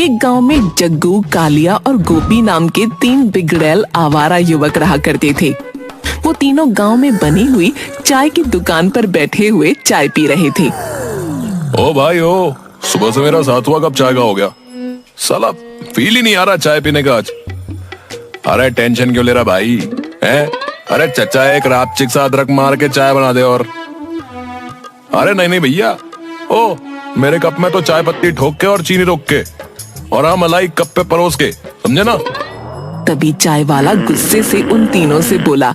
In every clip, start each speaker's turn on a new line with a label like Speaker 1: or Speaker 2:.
Speaker 1: एक गांव में जग्गू, कालिया और गोपी नाम के 3 बिगड़ैल आवारा युवक रहा करते थे। वो तीनों गांव में बनी हुई चाय की दुकान पर बैठे हुए चाय पी रहे थे।
Speaker 2: ओ भाई ओ, सुबह से मेरा 7वां कप चाय का हो गया। साला फील ही नहीं आ रहा चाय पीने का आज। अरे टेंशन क्यों ले रहा भाई है? अरे चचा एक रापचिक सा अदरक मार के चाय बना दे। और अरे नहीं भैया, ओ मेरे कप में तो चाय पत्ती ठोक के और चीनी रोक के और हाँ मलाई कप पे परोस के, समझे ना?
Speaker 1: तभी चाय वाला गुस्से से उन तीनों से बोला,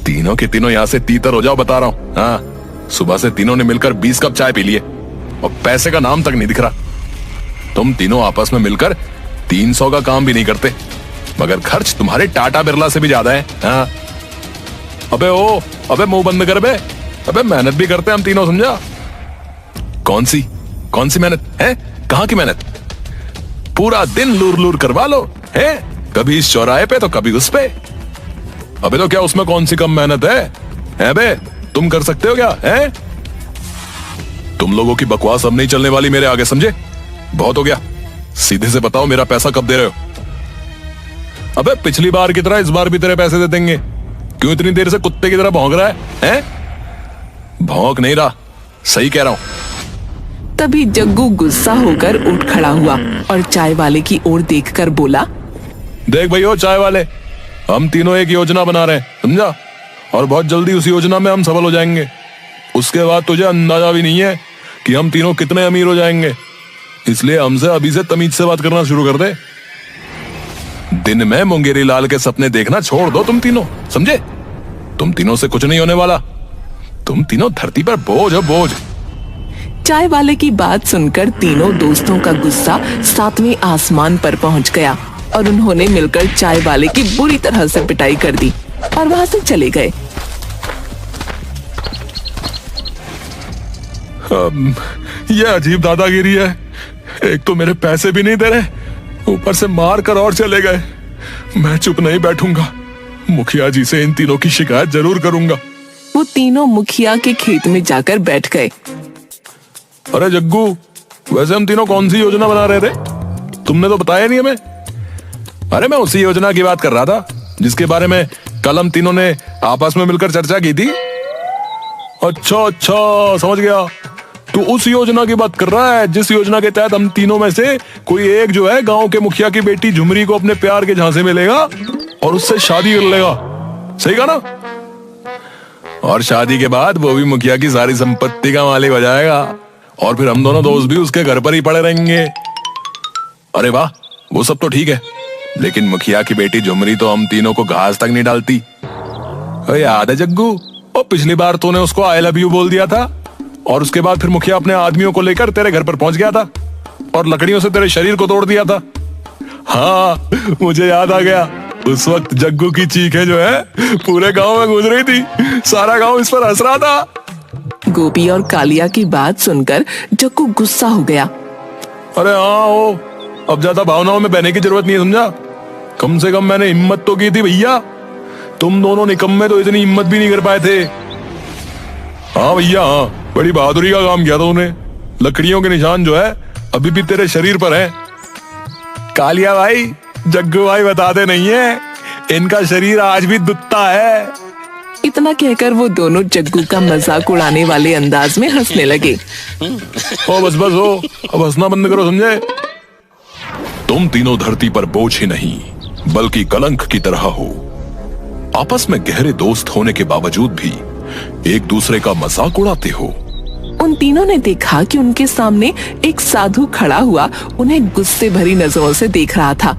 Speaker 2: तीनों के तीनों यहाँ से तीतर हो जाओ, बता रहा हूँ। हाँ, सुबह से तीनों ने मिलकर 20 कप चाय पी लिए और पैसे का नाम तक नहीं दिख रहा। तुम तीनों आपस में मिलकर 300 का काम भी नहीं करते, मगर खर्च तुम्हारे टाटा बिरला से भी ज्यादा है। हाँ अबे मुंह बंद कर बे। अबे मेहनत भी करते हैं हम तीनों, समझा? कौन सी मेहनत है? कहाँ की मेहनत? पूरा दिन लूर लूर करवा लो है, कभी इस चौराहे पे तो कभी उस पे। अबे तो क्या उसमें कौन सी कम मेहनत है बे? तुम कर सकते हो क्या है? तुम लोगों की बकवास अब नहीं चलने वाली मेरे आगे, समझे? बहुत हो गया। सीधे से बताओ मेरा पैसा कब दे रहे हो? अबे पिछली बार की तरह इस बार भी तेरे पैसे दे देंगे। क्यों इतनी देर से कुत्ते की तरह भौंक रहा है? भौंक नहीं रहा, सही कह रहा हूं।
Speaker 1: तभी जग्गू गुस्सा होकर उठ खड़ा हुआ और चाय वाले की ओर देखकर बोला,
Speaker 2: देख भैया चाय वाले, हम तीनों एक योजना बना रहे हैं, समझा? और बहुत जल्दी उस योजना में हम सफल हो जाएंगे। उसके बाद तुझे अंदाजा भी नहीं है कि हम तीनों कितने अमीर हो जाएंगे। इसलिए हमसे अभी से तमीज से बात करना शुरू कर दे। दिन में मुंगेरी लाल के सपने देखना छोड़ दो तुम तीनों, समझे? तुम तीनों से कुछ नहीं होने वाला। तुम तीनों धरती पर बोझ हो, बोझ।
Speaker 1: चाय वाले की बात सुनकर तीनों दोस्तों का गुस्सा 7वें आसमान पर पहुंच गया और उन्होंने मिलकर चाय वाले की बुरी तरह से पिटाई कर दी और वहां से चले गए।
Speaker 2: ये अजीब दादागिरी है। एक तो मेरे पैसे भी नहीं दे रहे, ऊपर से मार कर और चले गए। मैं चुप नहीं बैठूंगा, मुखिया जी से इन तीनों की शिकायत जरूर करूंगा।
Speaker 1: वो तीनों मुखिया के खेत में जाकर बैठ गए।
Speaker 2: अरे जग्गू, वैसे हम तीनों कौन सी योजना बना रहे थे? तुमने तो बताया नहीं हमें। अरे मैं उसी योजना की बात कर रहा था जिसके बारे में कल हम तीनों ने आपस में मिलकर चर्चा की थी। अच्छा समझ गया। तू उस योजना की बात कर रहा है जिस योजना के तहत हम तीनों में से कोई एक जो है गांव के मुखिया की बेटी झुमरी को अपने प्यार के झांसे में लेगा और उससे शादी कर लेगा, सही कहा ना? और शादी के बाद वो भी मुखिया की सारी संपत्ति का मालिक हो जाएगा और फिर हम दोनों दोस्त भी उसके घर पर ही पड़े रहेंगे। अरे वाह, वो सब तो ठीक है, लेकिन मुखिया की बेटी झुमरी तो हम तीनों को घास तक नहीं डालती। याद है जग्गू, और पिछली बार तूने उसको आई लव यू बोल दिया था और उसके बाद फिर मुखिया अपने आदमियों को लेकर तेरे घर पर पहुंच गया था और लकड़ियों से तेरे शरीर को तोड़ दिया था। हाँ, मुझे याद आ गया। उस वक्त जग्गू की चीखें जो है पूरे गांव में गूंज रही थी। सारा गांव इस पर हंस रहा था।
Speaker 1: गोपी और कालिया की बात सुनकर जग्गू गुस्सा हो गया।
Speaker 2: अरे हाँ हो, अब ज्यादा भावनाओं में बहने की जरूरत नहीं है, समझा? कम से कम मैंने हिम्मत तो की थी भैया। तुम दोनों निकम्मे तो इतनी हिम्मत भी नहीं कर पाए थे। हाँ भैया हाँ, बड़ी बहादुरी का काम किया था उन्हें। लकड़ियों के निशान जो है अभी भी तेरे शरीर पर है। कालिया भाई, जग्गू भाई बताते नहीं है, इनका शरीर आज भी दुत्ता है।
Speaker 1: इतना कहकर वो दोनों जग्गू का मजाक उड़ाने वाले अंदाज में हंसने लगे।
Speaker 2: ओ बस हो, अब हंसना बंद करो, समझे? तुम तीनों धरती पर बोझ ही नहीं बल्कि कलंक की तरह हो। आपस में गहरे दोस्त होने के बावजूद भी एक दूसरे का मजाक उड़ाते हो।
Speaker 1: उन तीनों ने देखा कि उनके सामने एक साधु खड़ा हुआ उन्हें गुस्से भरी नजरों से देख रहा था।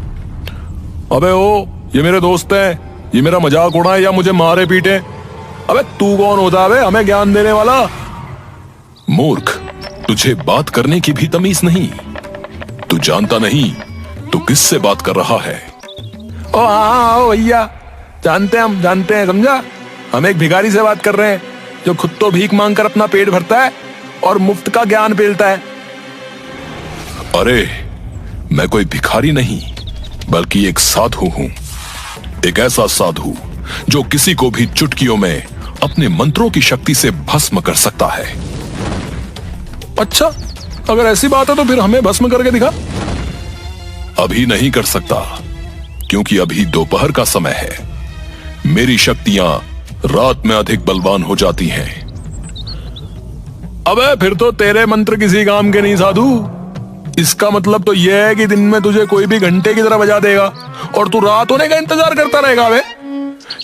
Speaker 2: अबे ओ, ये मेरे दोस्त हैं, ये मेरा मजाक उड़ाए या मुझे मारे पीटे? अबे तू कौन होता है हमें ज्ञान देने वाला? मूर्ख, तुझे बात करने की भी तमीज नहीं। तू जानता नहीं तू किससे बात कर रहा है। ओ हाँ भैया, जानते हैं, समझा? हम एक भिखारी से बात कर रहे हैं जो खुद तो भीख मांगकर अपना पेट भरता है और मुफ्त का ज्ञान पेलता है। अरे मैं कोई भिखारी नहीं बल्कि एक साधु हूं। एक ऐसा साधु जो किसी को भी चुटकियों में अपने मंत्रों की शक्ति से भस्म कर सकता है। अच्छा, अगर ऐसी बात है तो फिर हमें भस्म करके दिखा। अभी नहीं कर सकता, क्योंकि अभी दोपहर का समय है। मेरी शक्तियां रात में अधिक बलवान हो जाती हैं। अबे फिर तो तेरे मंत्र किसी काम के नहीं साधु। इसका मतलब तो यह है कि दिन में तुझे कोई भी घंटे की तरह बजा देगा और तू रात होने का इंतजार करता रहेगा बे,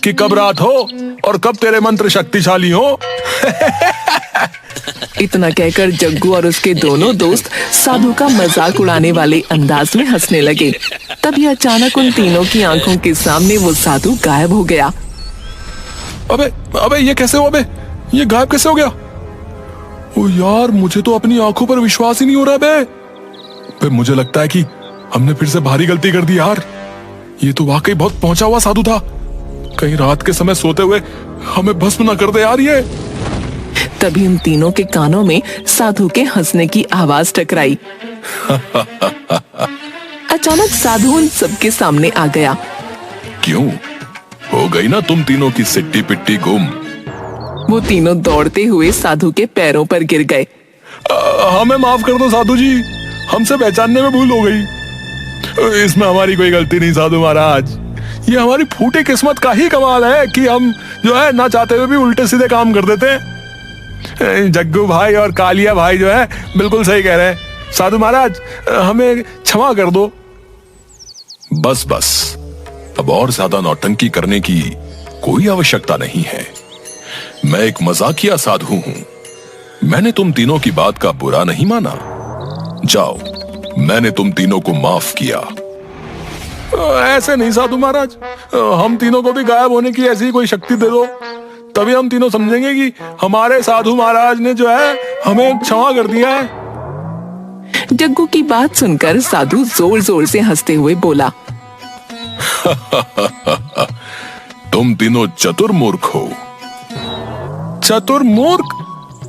Speaker 2: कि कब रात हो और कब तेरे मंत्र शक्तिशाली हो।
Speaker 1: इतना कहकर जग्गू और उसके दोनों दोस्त साधु का मजाक उड़ाने वाले अंदाज में हंसने लगे। तभी अचानक उन तीनों की आंखों के सामने वो साधु गायब हो गया।
Speaker 2: अबे अबे ये कैसे हुआ बे? ये गायब कैसे हो गया? ओ यार, मुझे तो अपनी आंखों पर विश्वास ही नहीं हो रहा बे। मुझे लगता है कि हमने फिर से भारी गलती कर दी यार। ये तो वाकई बहुत पहुंचा हुआ साधु था। कहीं रात के समय सोते हुए हमें भस्म न कर दे यार ये।
Speaker 1: तभी उन तीनों के कानों में साधु के हंसने की आवाज टकराई। अचानक साधु उन सबके सामने आ गया।
Speaker 2: क्यों? हो गई ना तुम तीनों की सिट्टी पिट्टी गुम।
Speaker 1: वो तीनों दौड़ते हुए साधु के पैरों पर गिर गए।
Speaker 2: हमें माफ कर दो साधु जी, हमसे पहचानने में भूल हो गई। इसमें हमारी कोई गलती नहीं साधु महाराज। ये हमारी फूटी किस्मत का ही कमाल है कि हम जो है ना चाहते हुए भी उल्टे सीधे काम कर देते हैं। जग्गू भाई और कालिया भाई जो है बिल्कुल सही कह रहे हैं। साधु महाराज हमें क्षमा कर दो। बस बस, अब और ज्यादा नौटंकी करने की कोई आवश्यकता नहीं है। मैं एक मजाकिया साधु हूं। मैंने तुम तीनों की बात का बुरा नहीं माना। जाओ, मैंने तुम तीनों को माफ किया। ऐसे नहीं साधु महाराज, हम तीनों को भी गायब होने की ऐसी कोई शक्ति दे दो, तभी हम तीनों समझेंगे कि हमारे साधु महाराज ने जो है हमें क्षमा कर दिया है।
Speaker 1: जग्गू की बात सुनकर साधु जोर जोर से हंसते हुए बोला।
Speaker 2: तुम तीनों चतुर्मूर्ख हो। चतुर्मूर्ख?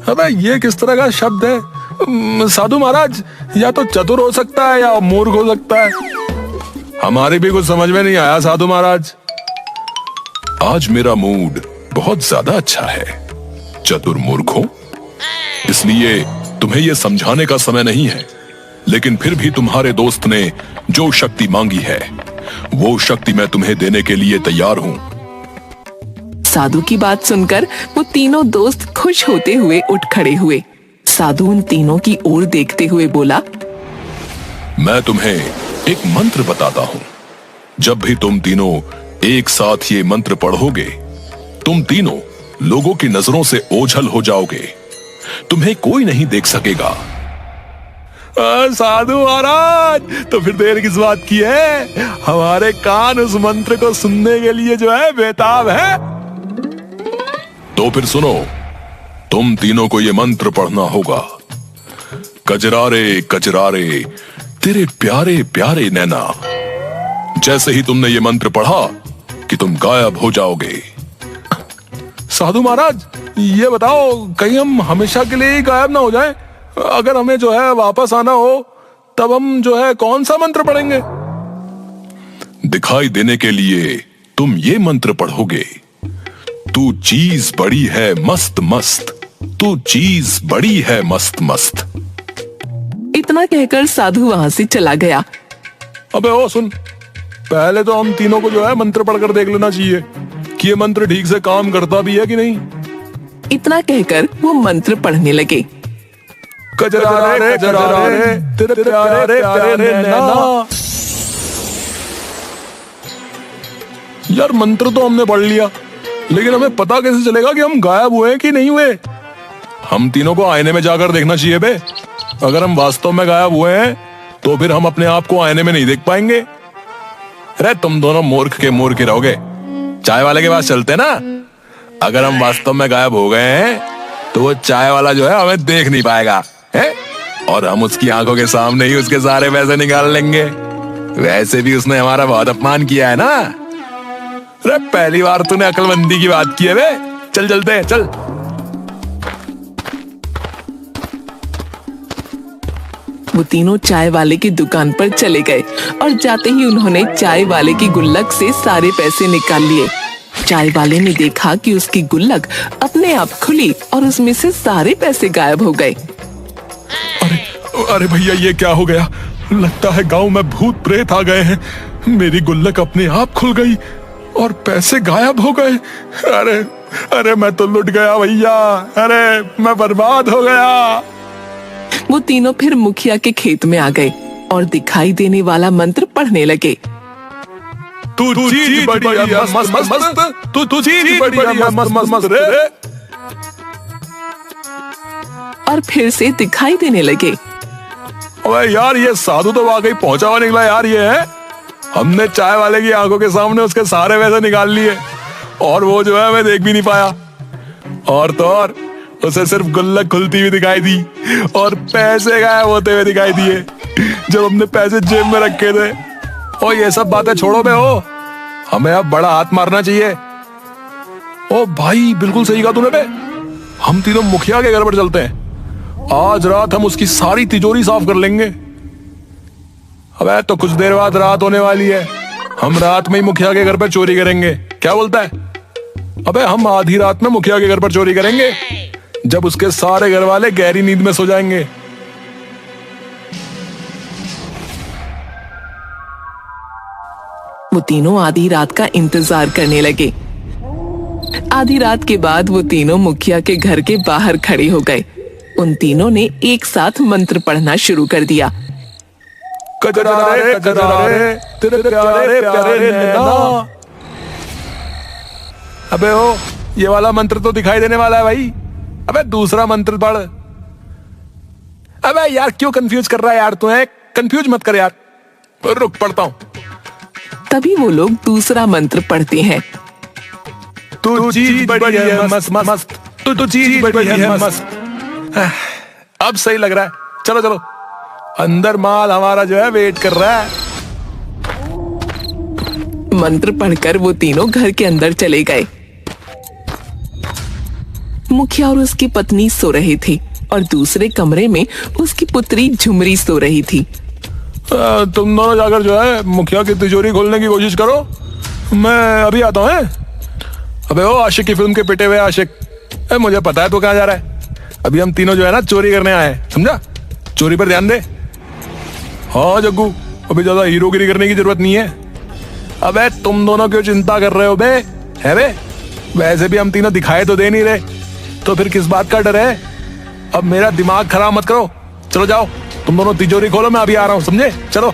Speaker 2: अबे ये किस तरह का शब्द है साधु महाराज? या तो चतुर हो सकता है या मूर्ख हो सकता है। हमारी भी कुछ समझ में नहीं आया साधु महाराज। आज मेरा मूड बहुत ज्यादा अच्छा है। चतुर्मूर्ख हो, इसलिए तुम्हें यह समझाने का समय नहीं है, लेकिन फिर भी तुम्हारे दोस्त ने जो शक्ति मांगी है वो शक्ति मैं तुम्हें देने के लिए तैयार हूं।
Speaker 1: साधु की बात सुनकर वो तीनों दोस्त खुश होते हुए उठ खड़े हुए। साधु उन तीनों की ओर देखते हुए बोला,
Speaker 2: मैं तुम्हें एक मंत्र बताता हूं। जब भी तुम तीनों एक साथ ये मंत्र पढ़ोगे, तुम तीनों लोगों की नजरों से ओझल हो जाओगे। तुम्हें कोई नहीं देख सकेगा। साधु महाराज, तो फिर देर किस बात की है? हमारे कान उस मंत्र को सुनने के लिए जो है बेताब है। तो फिर सुनो, तुम तीनों को ये मंत्र पढ़ना होगा। कजरारे कजरारे तेरे प्यारे प्यारे नैना। जैसे ही तुमने ये मंत्र पढ़ा कि तुम गायब हो जाओगे। साधु महाराज, ये बताओ कहीं हम हमेशा के लिए ही गायब ना हो जाएं? अगर हमें जो है वापस आना हो तब हम जो है कौन सा मंत्र पढ़ेंगे? दिखाई देने के लिए तुम ये मंत्र पढ़ोगे। तू चीज बड़ी है मस्त मस्त, तू चीज बड़ी है मस्त मस्त।
Speaker 1: इतना कहकर साधु वहां से चला गया।
Speaker 2: अबे ओ सुन, पहले तो हम तीनों को जो है मंत्र पढ़कर देख लेना चाहिए कि ये मंत्र ठीक से काम करता भी है कि नहीं।
Speaker 1: इतना कहकर वो मंत्र पढ़ने लगे।
Speaker 2: कजरारे कजरारे तेरे प्यारे प्यारे नैना। यार मंत्र तो हमने पढ़ लिया, लेकिन हमें पता कैसे चलेगा कि हम गायब हुए कि नहीं हुए? हम तीनों को आईने में जाकर देखना चाहिए बे। अगर हम वास्तव में गायब हुए हैं तो फिर हम अपने आप को आईने में नहीं देख पाएंगे। अरे तुम दोनों मूर्ख के मूर्ख ही रहोगे। चाय वाले के पास चलते ना। अगर हम वास्तव में गायब हो गए हैं तो वो चाय वाला जो है हमें देख नहीं पाएगा है? और हम उसकी आंखों के सामने ही उसके सारे पैसे निकाल लेंगे। वैसे भी उसने हमारा बहुत अपमान किया है ना। अरे पहली बार तूने अक्लमंदी की बात की है बे। चल चलते हैं, चल।
Speaker 1: वो तीनों चाय वाले की दुकान पर चले गए और जाते ही उन्होंने चाय वाले की गुल्लक से सारे पैसे निकाल लिए। चाय वाले ने देखा कि उसकी गुल्लक अपने आप खुली और उसमें से सारे पैसे गायब हो गए।
Speaker 2: अरे अरे भैया, ये क्या हो गया? लगता है गांव में भूत प्रेत आ गए हैं। मेरी गुल्लक अपने आप खुल गई और पैसे गायब हो गए। अरे अरे मैं तो लुट गया भैया। अरे मैं बर्बाद हो गया।
Speaker 1: वो तीनों फिर मुखिया के खेत में आ गए और दिखाई देने वाला मंत्र पढ़ने लगे।
Speaker 2: तू चीज बड़ी है मस्त मस्त, तू चीज बड़ी है मस्त मस्त रे।
Speaker 1: और फिर से दिखाई देने लगे।
Speaker 2: अबे यार ये साधु तो वाकई पहुंचा हुआ निकला यार। ये है, हमने चाय वाले की आंखों के सामने उसके सारे पैसे निकाल लिए और वो जो है मैं देख भी नहीं पाया। और तो और उसे सिर्फ गुल्लक खुलती हुई दिखाई दी और पैसे गायब होते हुए दिखाई दिए जब हमने पैसे जेब में रखे थे। और ये सब बातें छोड़ो बे हो, हमें अब बड़ा हाथ मारना चाहिए। ओ भाई बिल्कुल सही कहा तूने बे। हम तीनों मुखिया के घर पर चलते हैं। आज रात हम उसकी सारी तिजोरी साफ कर लेंगे। अबे तो कुछ देर बाद रात होने वाली है। हम रात में ही मुखिया के घर पर चोरी करेंगे, क्या बोलता है? अबे हम आधी रात में मुखिया के घर पर चोरी करेंगे जब उसके सारे घर वाले गहरी नींद में सो जाएंगे।
Speaker 1: वो तीनों आधी रात का इंतजार करने लगे। आधी रात के बाद वो तीनों मुखिया के घर के बाहर खड़े हो गए। उन तीनों ने एक साथ मंत्र पढ़ना शुरू कर दिया।
Speaker 2: कजरारे कजरारे तेरे प्यारे प्यारे नैना। अबे ओ ये वाला मंत्र तो दिखाई देने वाला है भाई। अबे दूसरा मंत्र पढ़। अबे यार क्यों कंफ्यूज कर रहा है यार तू? है कंफ्यूज मत कर यार। रुक पढ़ता हूं।
Speaker 1: तभी वो लोग दूसरा मंत्र पढ़ते हैं।
Speaker 2: तू चीज बड़ी है मस्त मस्त, तू चीज बड़ी है मस्त। अब सही लग रहा है। चलो चलो अंदर माल हमारा जो है वेट कर रहा है।
Speaker 1: मंत्र पढ़कर वो तीनों घर के अंदर चले गए। मुखिया और उसकी पत्नी सो रहे थे और दूसरे कमरे में उसकी पुत्री झुमरी सो रही थी।
Speaker 2: तुम दोनों जाकर जो है मुखिया की तिजोरी खोलने की कोशिश करो, मैं अभी आता हूँ। अबे ओ आशिक की फिल्म के पिटे हुए आशिक, मुझे पता है तू कहाँ जा रहा है। अभी हम तीनों जो है ना चोरी करने आए, समझा? चोरी पर ध्यान दे। हाँ जग्गू, अभी ज्यादा हीरोगिरी करने की जरूरत नहीं है। अबे तुम दोनों क्यों चिंता कर रहे हो बे? है बे? वैसे भी हम तीनों दिखाई तो दे नहीं रहे, तो फिर किस बात का डर है? अब मेरा दिमाग खराब मत करो। चलो जाओ तुम दोनों तिजोरी खोलो, मैं अभी आ रहा हूँ, समझे? चलो।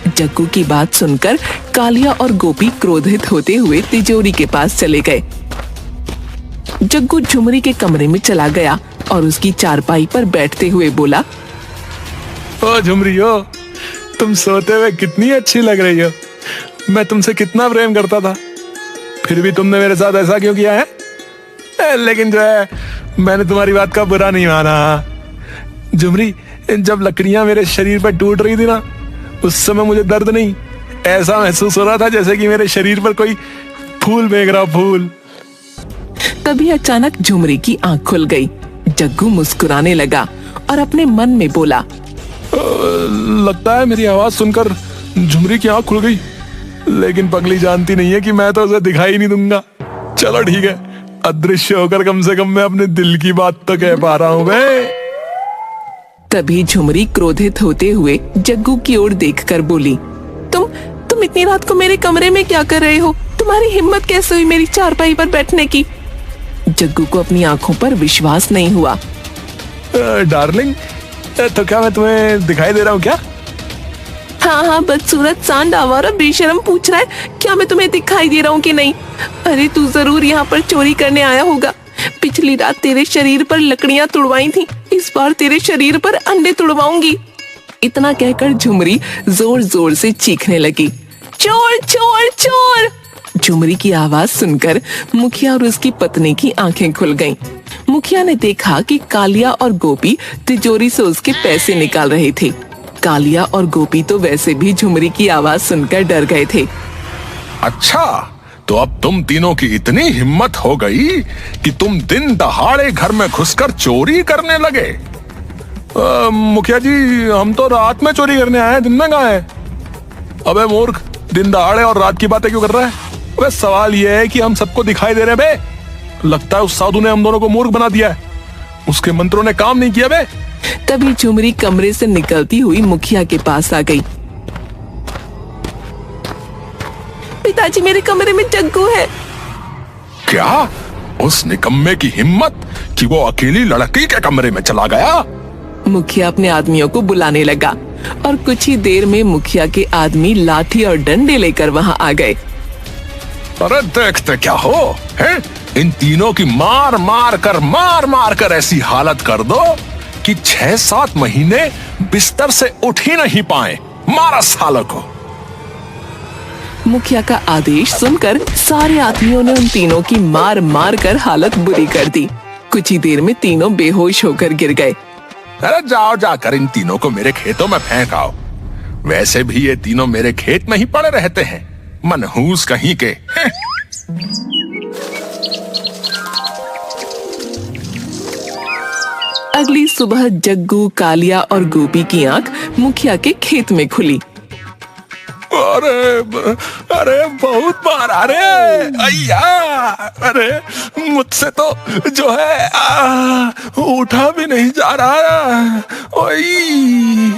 Speaker 1: जग्गू की बात सुनकर कालिया और गोपी क्रोधित होते हुए तिजोरी के पास चले गए। जग्गू झुमरी के कमरे में चला गया और उसकी चारपाई पर बैठते हुए बोला,
Speaker 2: ओ झुमरी हो, तुम सोते हुए कितनी अच्छी लग रही हो। मैं तुमसे कितना प्रेम करता था, फिर भी तुमने मेरे साथ ऐसा क्यों किया है? लेकिन जो है मैंने तुम्हारी बात का बुरा नहीं माना। झुमरी, जब लकड़ियां मेरे शरीर पर टूट रही थी ना, उस समय मुझे दर्द नहीं, ऐसा महसूस हो रहा था जैसे कि मेरे शरीर पर कोई फूल फेंक रहा फूल।
Speaker 1: तभी अचानक झुमरी की आंख खुल गई। जग्गू मुस्कुराने लगा और अपने मन में बोला,
Speaker 2: लगता है मेरी आवाज सुनकर झुमरी की आंख खुल गई, लेकिन पगली जानती नहीं है कि मैं तो उसे दिखाई नहीं दूंगा। चलो ठीक है, अदृश्य होकर कम से कम मैं अपने दिल की बात तो कह पा रहा हूँ बे।
Speaker 1: तभी झुमरी क्रोधित होते हुए जग्गू की ओर देखकर बोली, तुम इतनी रात को मेरे कमरे में क्या कर रहे हो? तुम्हारी हिम्मत कैसे हुई मेरी चारपाई पर बैठने की? जग्गू को अपनी आंखों पर विश्वास नहीं हुआ।
Speaker 2: डार्लिंग, तो क्या मैं तुम्हें दिखाई दे रहा हूँ क्या?
Speaker 1: हाँ, बदसूरत सांड आवारा बेशरम पूछ रहा है क्या मैं तुम्हें दिखाई दे रहा हूँ कि नहीं? अरे तू जरूर यहाँ पर चोरी करने आया होगा। पिछली रात तेरे शरीर पर लकड़ियां तुड़वाई थी, इस बार तेरे शरीर पर अंडे तुड़वाऊंगी। इतना कहकर झुमरी जोर जोर से चीखने लगी, चोर चोर चोर। झुमरी की आवाज सुनकर मुखिया और उसकी पत्नी की आंखें खुल गईं। मुखिया ने देखा कि कालिया और गोपी तिजोरी से उसके पैसे निकाल रहे थे। कालिया और गोपी तो वैसे भी झुमरी की आवाज सुनकर डर गए थे।
Speaker 2: अच्छा, तो अब तुम तीनों की इतनी हिम्मत हो गई कि तुम दिन दहाड़े घर में घुसकर चोरी करने लगे। मुखिया जी, हम तो रात में चोरी करने आए हैं, दिन में कहाँ है? अबे मूर्ख, दिन दहाड़े और रात की बातें क्यों कर रहा है? अबे सवाल यह है कि हम सबको दिखाई दे रहे हैं बे। लगता है उस साधु ने हम दोनों को मूर्ख बना दिया है। उसके मंत्रों ने काम नहीं किया बे।
Speaker 1: तभी झुमरी कमरे से निकलती हुई मुखिया के पास आ गई। पिताजी, मेरे कमरे में जग्गू है।
Speaker 2: क्या? उस निकम्मे की हिम्मत कि वो अकेली लड़की के कमरे में चला गया।
Speaker 1: मुखिया अपने आदमियों को बुलाने लगा और कुछ ही देर में मुखिया के आदमी लाठी और डंडे लेकर वहां आ गए।
Speaker 2: अरे देखते क्या हो, हैं? इन तीनों की मार मार कर ऐसी हालत कर दो कि 6-7 महीने बिस्तर से उठ ही नहीं पाए। मारा सालों को।
Speaker 1: मुखिया का आदेश सुनकर सारे आदमियों ने उन तीनों की मार कर हालत बुरी कर दी। कुछ ही देर में तीनों बेहोश होकर गिर गए।
Speaker 2: अरे जाओ जाकर इन तीनों को मेरे खेतों में फेंक आओ। वैसे भी ये तीनों मेरे खेत में ही पड़े रहते हैं, मनहूस कहीं के।
Speaker 1: अगली सुबह जग्गू, कालिया और गोपी की आंख मुखिया के खेत में खुली।
Speaker 2: अरे बहुत मार, अरे अय्या, अरे मुझसे तो जो है उठा भी नहीं जा रहा। ओई,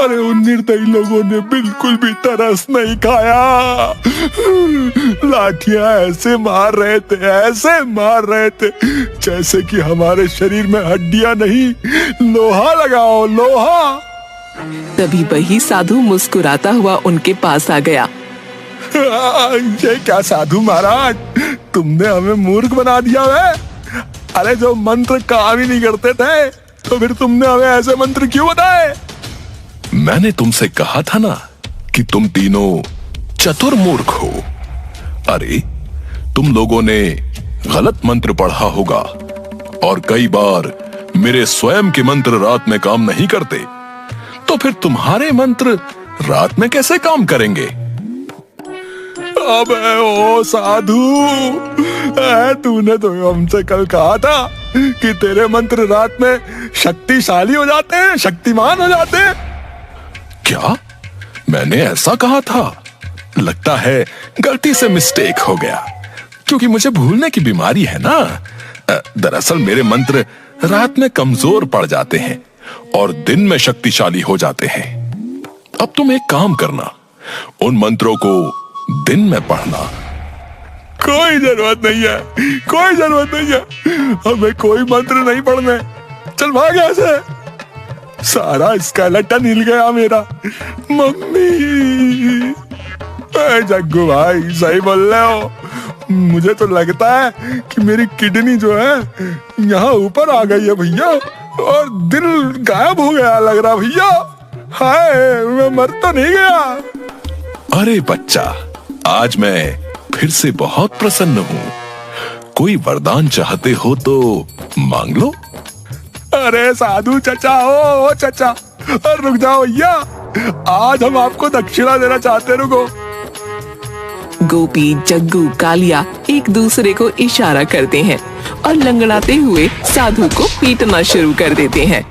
Speaker 2: अरे उन निर्दयी लोगों ने बिल्कुल भी तरस नहीं खाया। लाठियां ऐसे मार रहे थे जैसे कि हमारे शरीर में हड्डियां नहीं, लोहा लगाओ, लोहा।
Speaker 1: तभी वही साधु मुस्कुराता हुआ उनके पास आ गया।
Speaker 2: ये क्या साधु महाराज, तुमने हमें मूर्ख बना दिया है। अरे जो मंत्र काम ही नहीं करते थे तो फिर तुमने हमें ऐसे मंत्र क्यों बताए? मैंने तुमसे कहा था ना कि तुम तीनों चतुर्मूर्ख हो। अरे तुम लोगों ने गलत मंत्र पढ़ा होगा और कई बार मेरे स्वयं के मंत्र रात में काम नहीं करते, तो फिर तुम्हारे मंत्र रात में कैसे काम करेंगे? अबे ओ साधु, तूने तो हमसे कल कहा था कि तेरे मंत्र रात में शक्तिशाली हो जाते हैं, शक्तिमान हो जाते हैं। क्या मैंने ऐसा कहा था? लगता है गलती से मिस्टेक हो गया, क्योंकि मुझे भूलने की बीमारी है ना। दरअसल मेरे मंत्र रात में कमजोर पड़ जाते हैं और दिन में शक्तिशाली हो जाते हैं। अब तुम एक काम करना, उन मंत्रों को दिन में पढ़ना। कोई जरूरत नहीं है, हमें कोई मंत्र नहीं पढ़ने। चल भाग यहाँ से। सारा स्केलेटन हिल गया मेरा। मम्मी, जग्गू भाई सही बोल रहे हो। मुझे तो लगता है कि मेरी किडनी जो है यहाँ ऊपर आ गई है भैया, और दिल गायब हो गया लग रहा भैया। हाय, मैं मर तो नहीं गया। अरे बच्चा, आज मैं फिर से बहुत प्रसन्न हूँ। कोई वरदान चाहते हो तो मांग लो। अरे साधु चचा, ओ चचा, रुक जाओ भैया, आज हम आपको दक्षिणा देना चाहते। रुको।
Speaker 1: गोपी, जग्गू, कालिया एक दूसरे को इशारा करते हैं और लंगड़ाते हुए साधु को पीटना शुरू कर देते हैं।